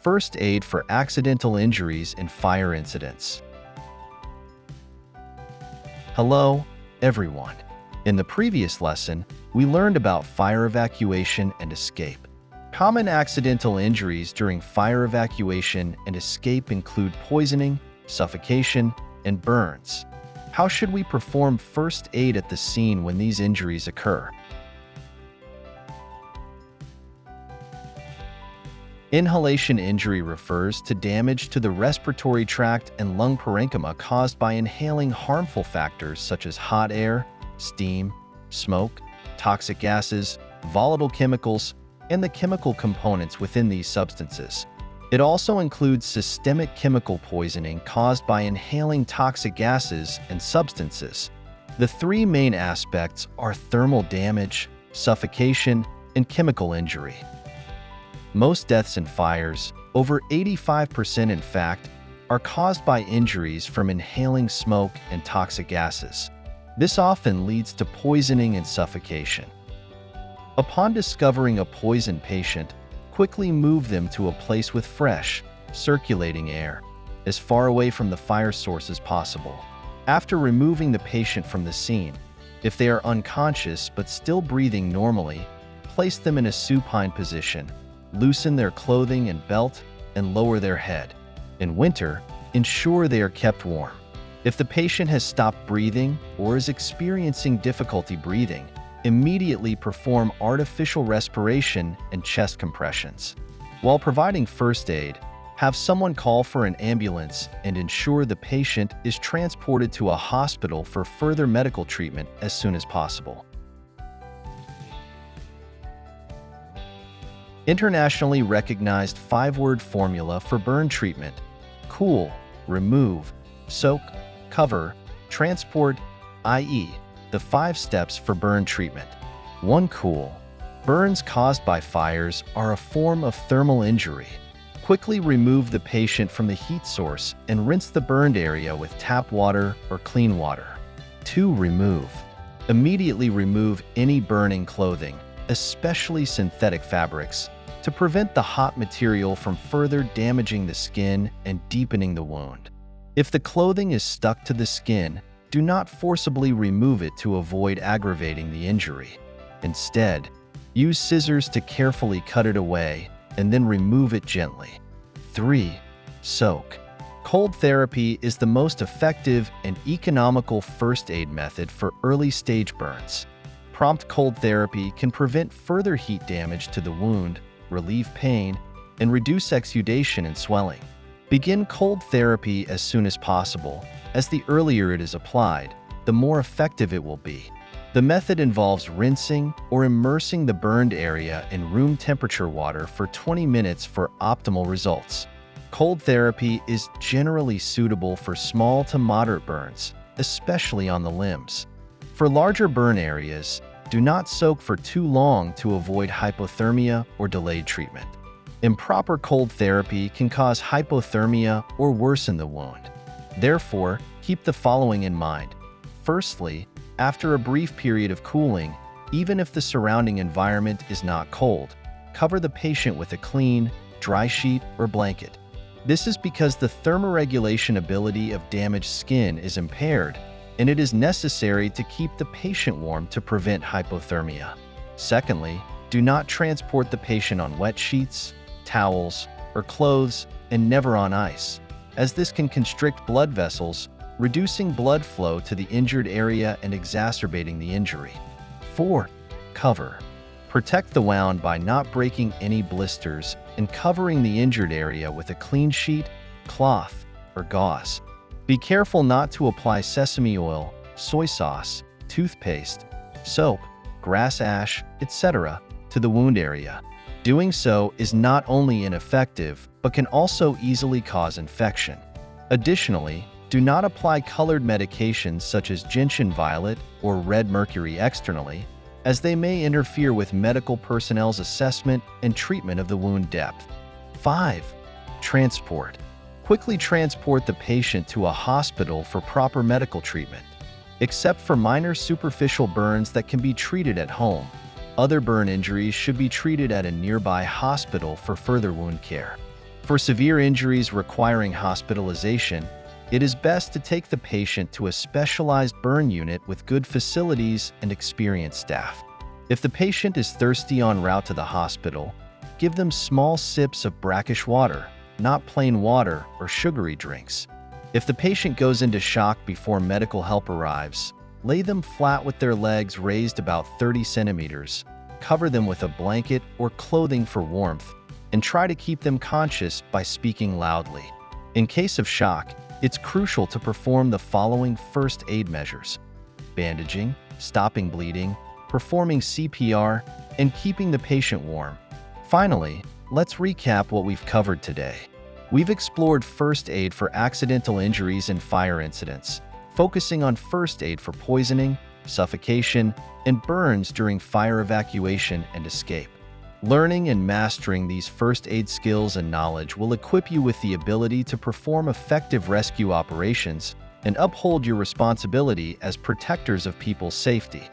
First aid for accidental injuries in fire incidents. Hello, everyone. In the previous lesson, we learned about fire evacuation and escape. Common accidental injuries during fire evacuation and escape include poisoning, suffocation, and burns. How should we perform first aid at the scene when these injuries occur? Inhalation injury refers to damage to the respiratory tract and lung parenchyma caused by inhaling harmful factors such as hot air, steam, smoke, toxic gases, volatile chemicals, and the chemical components within these substances. It also includes systemic chemical poisoning caused by inhaling toxic gases and substances. The three main aspects are thermal damage, suffocation, and chemical injury. Most deaths in fires, over 85% in fact, are caused by injuries from inhaling smoke and toxic gases. This often leads to poisoning and suffocation. Upon discovering a poisoned patient, quickly move them to a place with fresh, circulating air, as far away from the fire source as possible. After removing the patient from the scene, if they are unconscious but still breathing normally, place them in a supine position. Loosen their clothing and belt, and lower their head. In winter, ensure they are kept warm. If the patient has stopped breathing or is experiencing difficulty breathing, immediately perform artificial respiration and chest compressions. While providing first aid, have someone call for an ambulance and ensure the patient is transported to a hospital for further medical treatment as soon as possible. Internationally recognized 5-word formula for burn treatment: cool, remove, soak, cover, transport, i.e., the 5 steps for burn treatment. 1. Cool. Burns caused by fires are a form of thermal injury. Quickly remove the patient from the heat source and rinse the burned area with tap water or clean water. 2. Remove. Immediately remove any burning clothing, especially synthetic fabrics, to prevent the hot material from further damaging the skin and deepening the wound. If the clothing is stuck to the skin, do not forcibly remove it to avoid aggravating the injury. Instead, use scissors to carefully cut it away and then remove it gently. 3. Soak. Cold therapy is the most effective and economical first aid method for early-stage burns. Prompt cold therapy can prevent further heat damage to the wound, relieve pain, and reduce exudation and swelling. Begin cold therapy as soon as possible, as the earlier it is applied, the more effective it will be. The method involves rinsing or immersing the burned area in room temperature water for 20 minutes for optimal results. Cold therapy is generally suitable for small to moderate burns, especially on the limbs. For larger burn areas, do not soak for too long to avoid hypothermia or delayed treatment. Improper cold therapy can cause hypothermia or worsen the wound. Therefore, keep the following in mind. Firstly, after a brief period of cooling, even if the surrounding environment is not cold, cover the patient with a clean, dry sheet or blanket. This is because the thermoregulation ability of damaged skin is impaired, and it is necessary to keep the patient warm to prevent hypothermia. Secondly, do not transport the patient on wet sheets, towels, or clothes, and never on ice, as this can constrict blood vessels, reducing blood flow to the injured area and exacerbating the injury. 4. Cover. Protect the wound by not breaking any blisters and covering the injured area with a clean sheet, cloth, or gauze. Be careful not to apply sesame oil, soy sauce, toothpaste, soap, grass ash, etc. to the wound area. Doing so is not only ineffective, but can also easily cause infection. Additionally, do not apply colored medications such as gentian violet or red mercury externally, as they may interfere with medical personnel's assessment and treatment of the wound depth. 5. Transport. Quickly transport the patient to a hospital for proper medical treatment. Except for minor superficial burns that can be treated at home, other burn injuries should be treated at a nearby hospital for further wound care. For severe injuries requiring hospitalization, it is best to take the patient to a specialized burn unit with good facilities and experienced staff. If the patient is thirsty en route to the hospital, give them small sips of brackish water, not plain water or sugary drinks. If the patient goes into shock before medical help arrives, lay them flat with their legs raised about 30 centimeters, cover them with a blanket or clothing for warmth, and try to keep them conscious by speaking loudly. In case of shock, it's crucial to perform the following first aid measures: bandaging, stopping bleeding, performing CPR, and keeping the patient warm. Finally, let's recap what we've covered today. We've explored first aid for accidental injuries and fire incidents, focusing on first aid for poisoning, suffocation, and burns during fire evacuation and escape. Learning and mastering these first aid skills and knowledge will equip you with the ability to perform effective rescue operations and uphold your responsibility as protectors of people's safety.